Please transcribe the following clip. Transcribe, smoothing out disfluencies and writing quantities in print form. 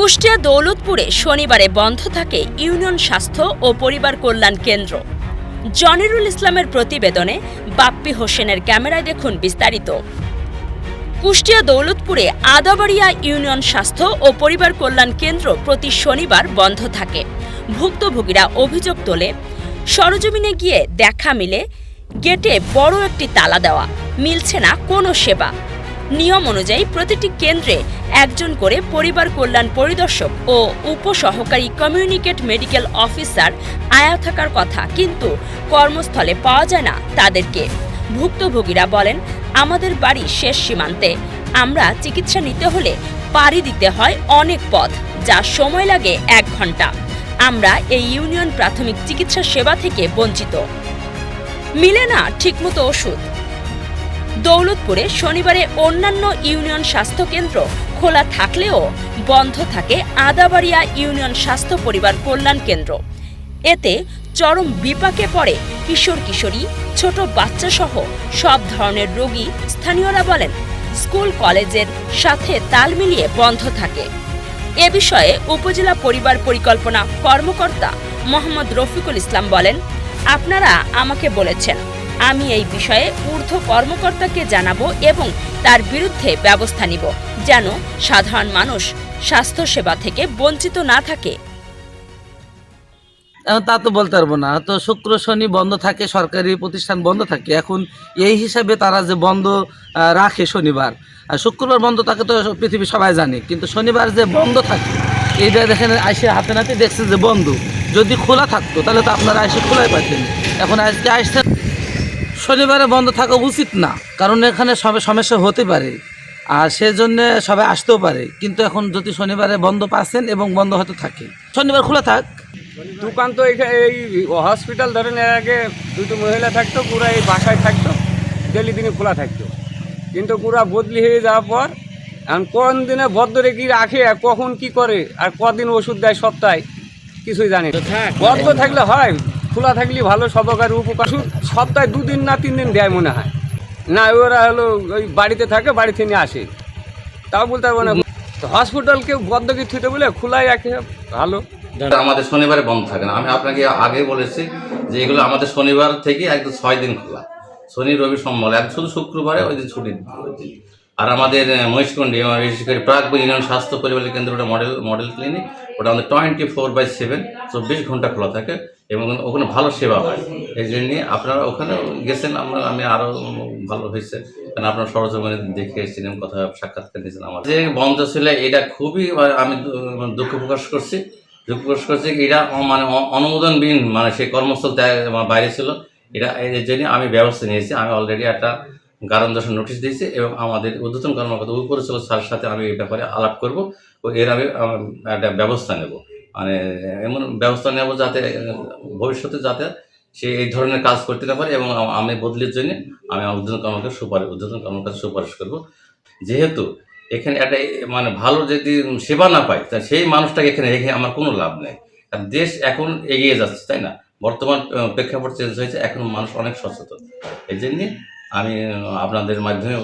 কুষ্টিয়া দৌলতপুরে শনিবারে বন্ধ থাকে ইউনিয়ন স্বাস্থ্য ও পরিবার কল্যাণ কেন্দ্র। জনিরুল ইসলামের প্রতিবেদনে বাপ্পি হোসেনের ক্যামেরায় দেখুন বিস্তারিত। কুষ্টিয়া দৌলতপুরে আদাবাড়িয়া ইউনিয়ন স্বাস্থ্য ও পরিবার কল্যাণ কেন্দ্র প্রতি শনিবার বন্ধ থাকে। ভুক্তভোগীরা অভিযোগ তোলে, সরজমিনে গিয়ে দেখা মিলে গেটে বড় একটি তালা দেওয়া, মিলছে না কোনো সেবা। নিয়ম অনুযায়ী প্রতিটি কেন্দ্রে একজন করে পরিবার কল্যাণ পরিদর্শক ও উপসহকারী কমিউনিকেট মেডিকেল অফিসার আয়া থাকার কথা, কিন্তু কর্মস্থলে পাওয়া যায় না তাদেরকে। ভুক্তভোগীরা বলেন, আমাদের বাড়ি শেষ সীমান্তে, আমরা চিকিৎসা নিতে হলে পাড়ি দিতে হয় অনেক পথ, যা সময় লাগে 1 ঘন্টা। আমরা এই ইউনিয়ন প্রাথমিক চিকিৎসা সেবা থেকে বঞ্চিত, মিলে না ঠিকমতো ওষুধ। দৌলতপুরে শনিবারে অন্যান্য ইউনিয়ন স্বাস্থ্য কেন্দ্র খোলা থাকলেও বন্ধ থাকে আদাবাড়িয়া ইউনিয়ন স্বাস্থ্য পরিবার কল্যাণ কেন্দ্র। এতে চরম বিপাকে পড়ে কিশোর কিশোরী, ছোট বাচ্চা সহ সব ধরনের রোগী। স্থানীয়রা বলেন, স্কুল কলেজের সাথে তাল মিলিয়ে বন্ধ থাকে। এ বিষয়ে উপজেলা পরিবার পরিকল্পনা কর্মকর্তা মোহাম্মদ রফিকুল ইসলাম বলেন, আপনারা আমাকে বলেছেন, আমি এই বিষয়ে ঊর্ধ্ব কর্মকর্তাকে জানাবো এবং তার বিরুদ্ধে ব্যবস্থা নিব, যেন সাধারণ মানুষ স্বাস্থ্যসেবা থেকে বঞ্চিত না থাকে। তা তো বলতে পারবো না, তো শুক্র শনি বন্ধ থাকে, সরকারি প্রতিষ্ঠান বন্ধ থাকে। এখন এই হিসাবে তারা যে বন্ধ রাখে শনিবার আর শুক্রবার বন্ধ থাকে তো পৃথিবী সবাই জানে, কিন্তু শনিবার যে বন্ধ থাকে এইটা দেখেন আইসে হাতে নাতে দেখছে যে বন্ধ। যদি খোলা থাকতো তাহলে তো আপনারা এসে খোলাই পাইতেন। এখন আজকে আসছেন, শনিবারে বন্ধ থাকা উচিত না, কারণ এখানে সবে সমস্যা হতে পারে আর সেজন্য সবাই আসতেও পারে। কিন্তু এখন যদি শনিবারে বন্ধ পাচ্ছেন এবং বন্ধ হয়তো থাকে, শনিবার খোলা থাক। দোকান তো এই হসপিটাল ধরেন এর আগে দুটো মহিলা থাকতো, পুরা এই বাসায় থাকতো, ডেলি দিনে খোলা থাকতো। কিন্তু পুরা বদলি হয়ে যাওয়ার পর এখন কোন দিনে বদ্ধ রেখে রাখে, আর কখন কি করে, আর কদিন ওষুধ দেয় সপ্তাহে, কিছুই জানি না। বদ্ধ থাকলে হয়, খোলা থাকলে ভালো, সবকার উপকার। সপ্তাহে 2 দিন না 3 দিন দেয় মনে হয় না। ওরা হলো ওই বাড়িতে থাকে, বাড়ি থেকে আসে, তাও বলতে পারবো না। হসপিটাল কেউ বদ্ধ কি থুতে বলে খোলাই রাখে ভালো। আমাদের শনিবারে বন্ধ থাকে না। আমি আপনাকে আগে বলেছি যে এগুলো আমাদের শনিবার থেকে একদম 6 দিন খোলা, শনি রবি সোমবার, এক শুধু শুক্রবারে ওই দিন ছুটি। আর আমাদের মহিষকুণ্ডী বিশেষ করে প্রাক ইউনিয়ন স্বাস্থ্য পরিবার কেন্দ্র, ওটা মডেল ক্লিনিক, ওটা আমাদের 24/7 24 ঘন্টা খোলা থাকে এবং ওখানে ভালো সেবা হয়। এই জন্যে আপনারা ওখানে গেছেন, আমি আরও ভালো হয়েছে, কারণ আপনারা সরজমিনে দেখে এসেছিলেন, কথা সাক্ষাৎকার দিয়েছেন। আমার যে বন্ধ ছিল এটা খুবই আমি দুঃখ প্রকাশ করছি। এটা মানে অনুমোদনবিহীন, মানে সেই কর্মস্থল বাইরে ছিল। এটা এর জন্য আমি ব্যবস্থা নিয়েছি। আমি অলরেডি একটা কারণ দর্শন নোটিশ দিয়েছি এবং আমাদের ঊর্ধ্বতন কর্মকর্তা উপপরিচালক স্যারের সাথে আমি এই ব্যাপারে আলাপ করব ও এর আমি একটা ব্যবস্থা নেব, মানে এমন ব্যবস্থা নেব যাতে ভবিষ্যতে যাতে সে এই ধরনের কাজ করতে না পারে। এবং আমি বদলির জন্য আমি ঊর্ধ্বতন কর্মকর্তা সুপারিশ করব। যেহেতু এখানে একটা মানে ভালো যদি সেবা না পাই, তা সেই মানুষটাকে এখানে রেখে আমার কোনো লাভ নেই। আর দেশ এখন এগিয়ে যাচ্ছে, তাই না? বর্তমান প্রেক্ষাপট চেঞ্জ হয়েছে, এখন মানুষ অনেক সচেতন। এই জন্যে আমি আপনাদের মাধ্যমে